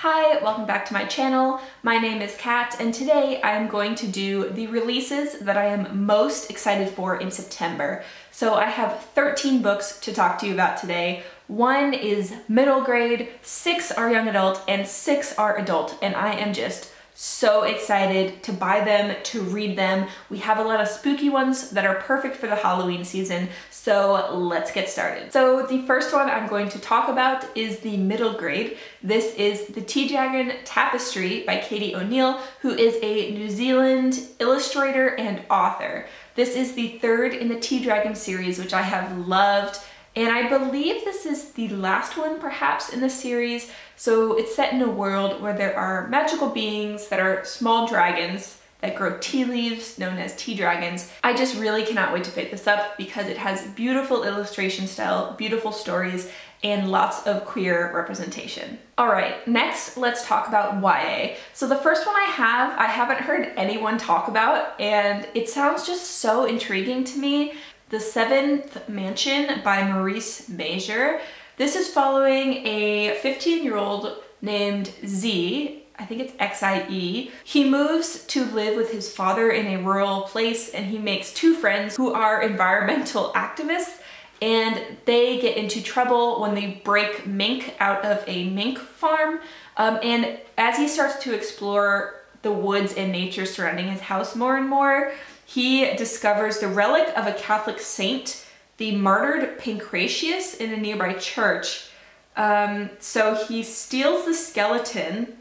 Hi, welcome back to my channel. My name is Kat and today I'm going to do the releases that I am most excited for in September. So I have 13 books to talk to you about today. 1 is middle grade, 6 are young adult, and 6 are adult, and I am just so excited to buy them, to read them. We have a lot of spooky ones that are perfect for the Halloween season, so let's get started. So the first one I'm going to talk about is the middle grade. This is The Tea Dragon Tapestry by Katie O'Neill, who is a New Zealand illustrator and author. This is the 3rd in the Tea Dragon series, which I have loved. And I believe this is the last one perhaps in the series. So it's set in a world where there are magical beings that are small dragons that grow tea leaves known as tea dragons. I just really cannot wait to pick this up because it has beautiful illustration style, beautiful stories, and lots of queer representation. All right, next let's talk about YA. So the first one I haven't heard anyone talk about, and it sounds just so intriguing to me. The Seventh Mansion by Maryse Meijer. This is following a 15-year-old named Z, I think it's X-I-E. He moves to live with his father in a rural place and he makes 2 friends who are environmental activists, and they get into trouble when they break mink out of a mink farm. And as he starts to explore the woods and nature surrounding his house more and more, he discovers the relic of a Catholic saint, the martyred Pancratius, in a nearby church. So he steals the skeleton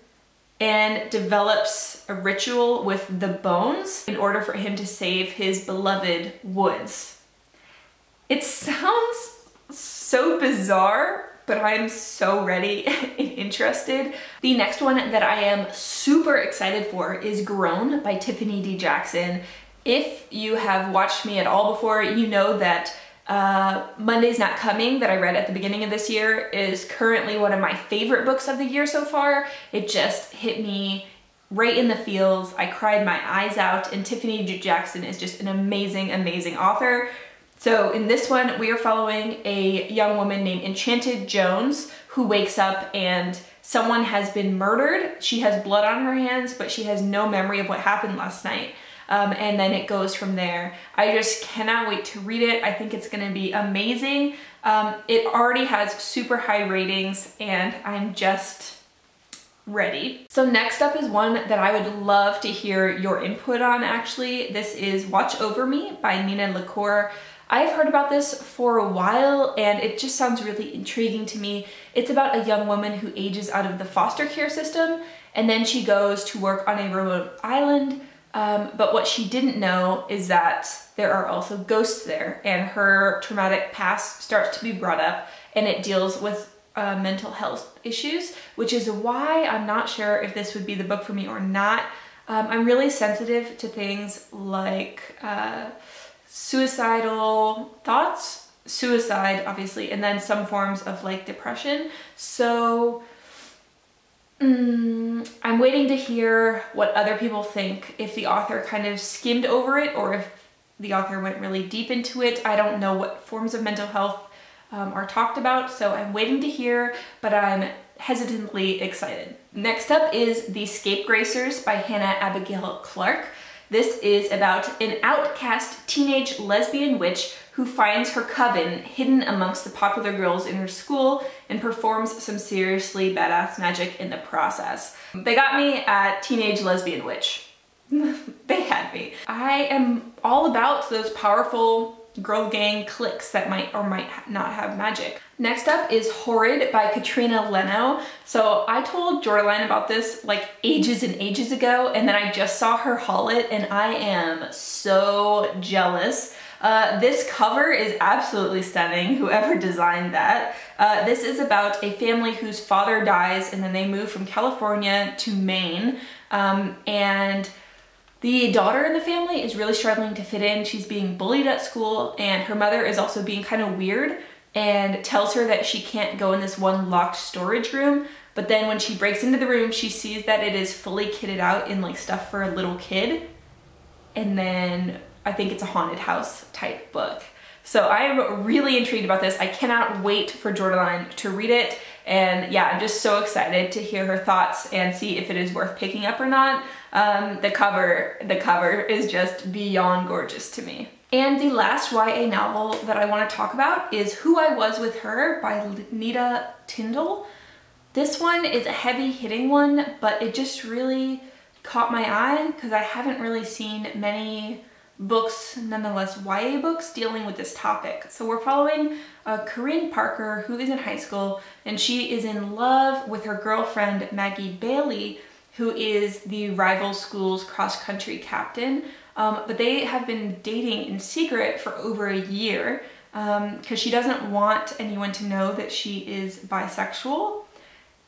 and develops a ritual with the bones in order for him to save his beloved woods. It sounds so bizarre, but I'm so ready and interested. The next one that I am super excited for is Grown by Tiffany D. Jackson. If you have watched me at all before, you know that Monday's Not Coming, that I read at the beginning of this year, is currently one of my favorite books of the year so far. It just hit me right in the feels. I cried my eyes out, and Tiffany D. Jackson is just an amazing, amazing author. So in this one, we are following a young woman named Enchanted Jones who wakes up and someone has been murdered. She has blood on her hands, but she has no memory of what happened last night. And then it goes from there. I just cannot wait to read it. I think it's gonna be amazing. It already has super high ratings and I'm just ready. So next up is one that I would love to hear your input on actually. This is Watch Over Me by Nita LaCour. I've heard about this for a while and it just sounds really intriguing to me. It's about a young woman who ages out of the foster care system and then she goes to work on a remote island. But what she didn't know is that there are also ghosts there, and her traumatic past starts to be brought up and it deals with mental health issues, which is why I'm not sure if this would be the book for me or not. I'm really sensitive to things like suicidal thoughts, suicide obviously, and then some forms of like depression. So I'm waiting to hear what other people think, if the author kind of skimmed over it or if the author went really deep into it. I don't know what forms of mental health are talked about, so I'm waiting to hear, but I'm hesitantly excited. Next up is The Scapegracers by Abigail Clarke. This is about an outcast teenage lesbian witch who finds her coven hidden amongst the popular girls in her school and performs some seriously badass magic in the process. They got me at teenage lesbian witch. They had me. I am all about those powerful girl gang cliques that might or might not have magic. Next up is Horrid by Katrina Leno. So I told Jordan about this like ages and ages ago, and then I just saw her haul it and I am so jealous. This cover is absolutely stunning, whoever designed that. This is about a family whose father dies and then they move from California to Maine, and the daughter in the family is really struggling to fit in. She's being bullied at school and her mother is also being kind of weird and tells her that she can't go in this one locked storage room. But then when she breaks into the room, she sees that it is fully kitted out in like stuff for a little kid. And then I think it's a haunted house type book. So I'm really intrigued about this. I cannot wait for Jordan to read it. And yeah, I'm just so excited to hear her thoughts and see if it is worth picking up or not. The cover is just beyond gorgeous to me. And the last YA novel that I want to talk about is Who I Was With Her by Nita Tyndall. This one is a heavy-hitting one, but it just really caught my eye because I haven't really seen many books, nonetheless YA books, dealing with this topic. So we're following Corinne Parker, who is in high school, and she is in love with her girlfriend Maggie Bailey, who is the rival school's cross-country captain. But they have been dating in secret for over a year because she doesn't want anyone to know that she is bisexual.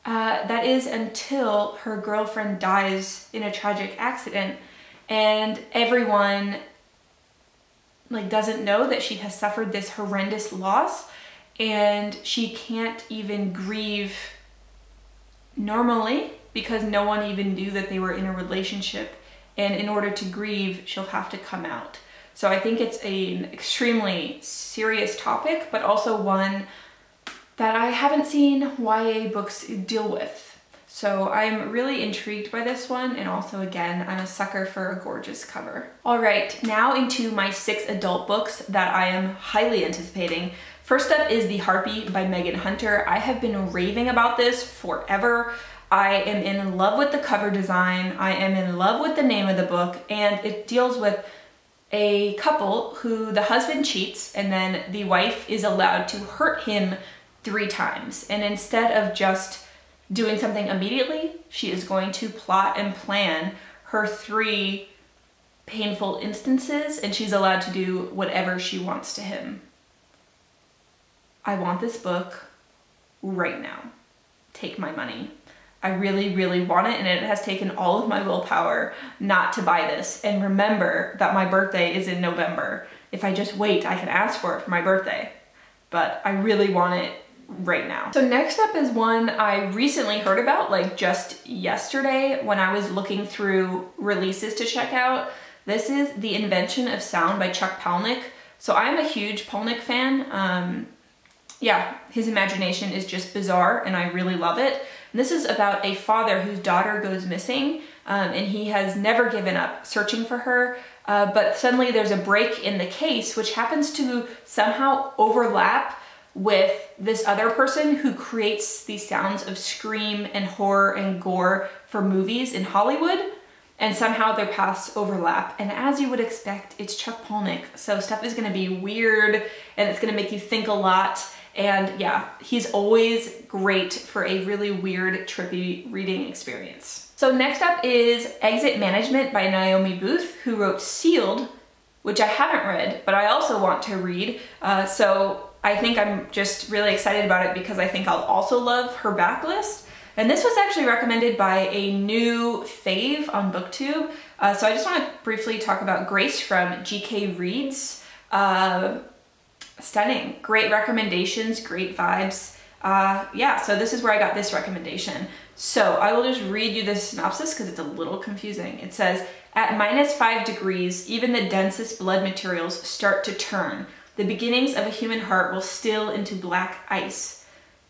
That is until her girlfriend dies in a tragic accident, and everyone doesn't know that she has suffered this horrendous loss, and she can't even grieve normally because no one even knew that they were in a relationship. And in order to grieve, she'll have to come out. So I think it's an extremely serious topic, but also one that I haven't seen YA books deal with. So I'm really intrigued by this one, and also again, I'm a sucker for a gorgeous cover. All right, now into my 6 adult books that I am highly anticipating. First up is The Harpy by Megan Hunter. I have been raving about this forever. I am in love with the cover design, I am in love with the name of the book, and it deals with a couple who the husband cheats and then the wife is allowed to hurt him 3 times. And instead of just doing something immediately, she is going to plot and plan her 3 painful instances, and she's allowed to do whatever she wants to him. I want this book right now. Take my money. I really, really want it, and it has taken all of my willpower not to buy this. And remember that my birthday is in November. If I just wait, I can ask for it for my birthday. But I really want it right now. So next up is one I recently heard about, just yesterday when I was looking through releases to check out. This is The Invention of Sound by Chuck Palahniuk. So I'm a huge Palahniuk fan. Yeah, his imagination is just bizarre and I really love it. And this is about a father whose daughter goes missing, and he has never given up searching for her, but suddenly there's a break in the case which happens to somehow overlap with this other person who creates these sounds of scream and horror and gore for movies in Hollywood, and somehow their paths overlap. And as you would expect, it's Chuck Palahniuk, so stuff is gonna be weird and it's gonna make you think a lot. And yeah, he's always great for a really weird, trippy reading experience. So next up is Exit Management by Naomi Booth, who wrote Sealed, which I haven't read, but I also want to read. So I think I'm just really excited about it because I think I'll also love her backlist. And this was actually recommended by a new fave on BookTube. So I just want to briefly talk about Grace from GK Reads. Stunning, great recommendations, great vibes. Yeah, so this is where I got this recommendation. So I will just read you the synopsis because it's a little confusing. It says, at -5 degrees, even the densest blood materials start to turn. The beginnings of a human heart will still into black ice.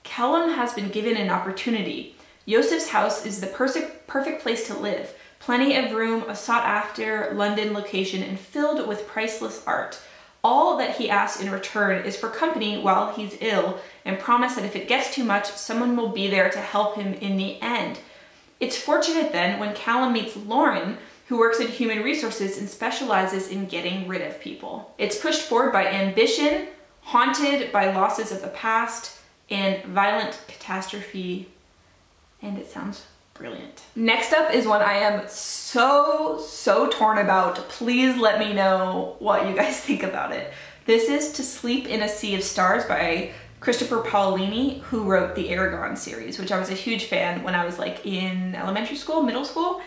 Callum has been given an opportunity. Yosef's house is the perfect place to live. Plenty of room, a sought-after London location, and filled with priceless art. All that he asks in return is for company while he's ill, and promise that if it gets too much, someone will be there to help him in the end. It's fortunate then when Callum meets Lauren, who works in human resources and specializes in getting rid of people. It's pushed forward by ambition, haunted by losses of the past, and violent catastrophe, and it sounds brilliant. Next up is one I am so torn about. Please let me know what you guys think about it. This is To Sleep in a Sea of Stars by Christopher Paolini, who wrote the Aragon series, which I was a huge fan when I was in elementary school, middle school.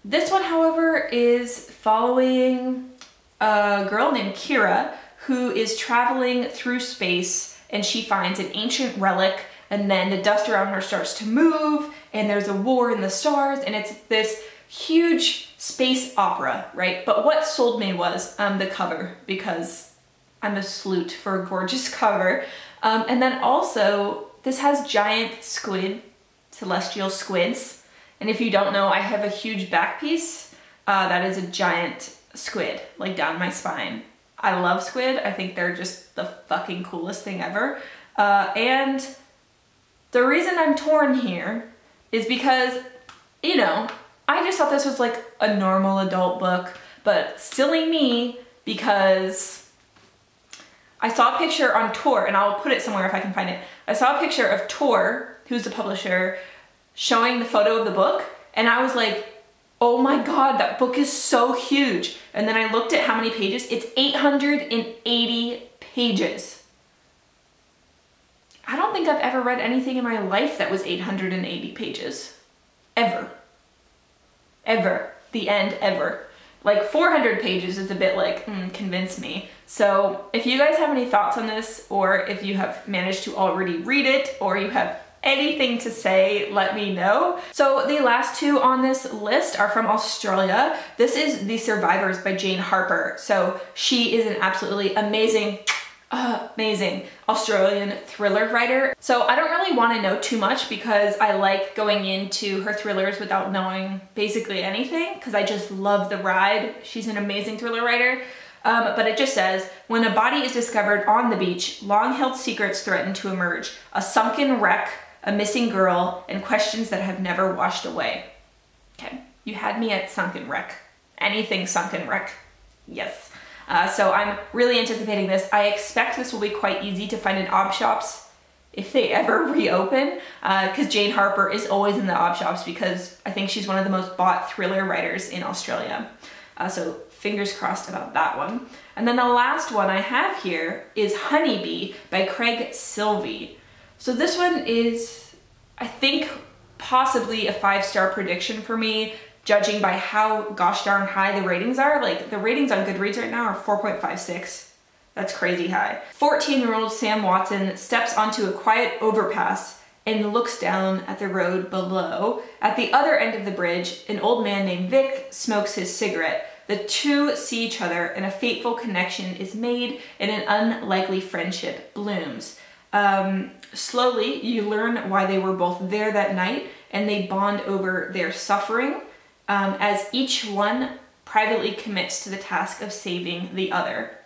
This one, however, is following a girl named Kira who is traveling through space, and she finds an ancient relic, and then the dust around her starts to move, and there's a war in the stars, and it's this huge space opera, right? But what sold me was the cover, because I'm a sleut for a gorgeous cover. And then also, this has giant squid, celestial squids. And if you don't know, I have a huge back piece that is a giant squid, like down my spine. I love squid. I think they're just the fucking coolest thing ever. And the reason I'm torn here is because, you know, I just thought this was like a normal adult book, but silly me, because I saw a picture on Tor, and I'll put it somewhere if I can find it. I saw a picture of Tor, who's the publisher, showing the photo of the book, and I was like, oh my god, that book is so huge. And then I looked at how many pages. It's 880 pages. I don't think I've ever read anything in my life that was 880 pages. Ever. Ever. The end, ever. Like 400 pages is a bit like, convince me. So if you guys have any thoughts on this, or if you have managed to already read it, or you have anything to say, let me know. So the last two on this list are from Australia. This is The Survivors by Jane Harper. So she is an absolutely amazing Australian thriller writer. So I don't really want to know too much, because I like going into her thrillers without knowing basically anything, because I just love the ride. She's an amazing thriller writer. But it just says, when a body is discovered on the beach, long-held secrets threaten to emerge. A sunken wreck, a missing girl, and questions that have never washed away. Okay, you had me at sunken wreck. Anything sunken wreck. Yes. So I'm really anticipating this. I expect this will be quite easy to find in ob shops if they ever reopen, because Jane Harper is always in the ob shops, because I think she's one of the most bought thriller writers in Australia. So fingers crossed about that one. And then the last one I have here is Honeybee by Craig Silvey. So this one is, I think, possibly a 5-star prediction for me, judging by how gosh darn high the ratings are. Like, the ratings on Goodreads right now are 4.56. That's crazy high. 14-year-old Sam Watson steps onto a quiet overpass and looks down at the road below. At the other end of the bridge, an old man named Vic smokes his cigarette. The two see each other, and a fateful connection is made, and an unlikely friendship blooms. Slowly, you learn why they were both there that night, and they bond over their suffering, as each one privately commits to the task of saving the other.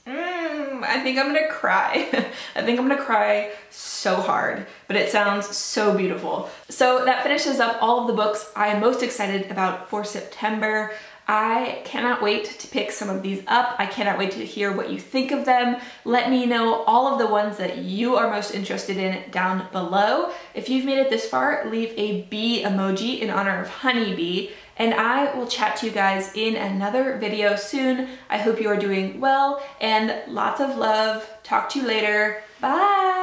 I think I'm gonna cry. I think I'm gonna cry so hard, but it sounds so beautiful. So that finishes up all of the books I am most excited about for September. I cannot wait to pick some of these up. I cannot wait to hear what you think of them. Let me know all of the ones that you are most interested in down below. If you've made it this far, leave a bee emoji in honor of Honeybee, and I will chat to you guys in another video soon. I hope you are doing well, and lots of love. Talk to you later. Bye!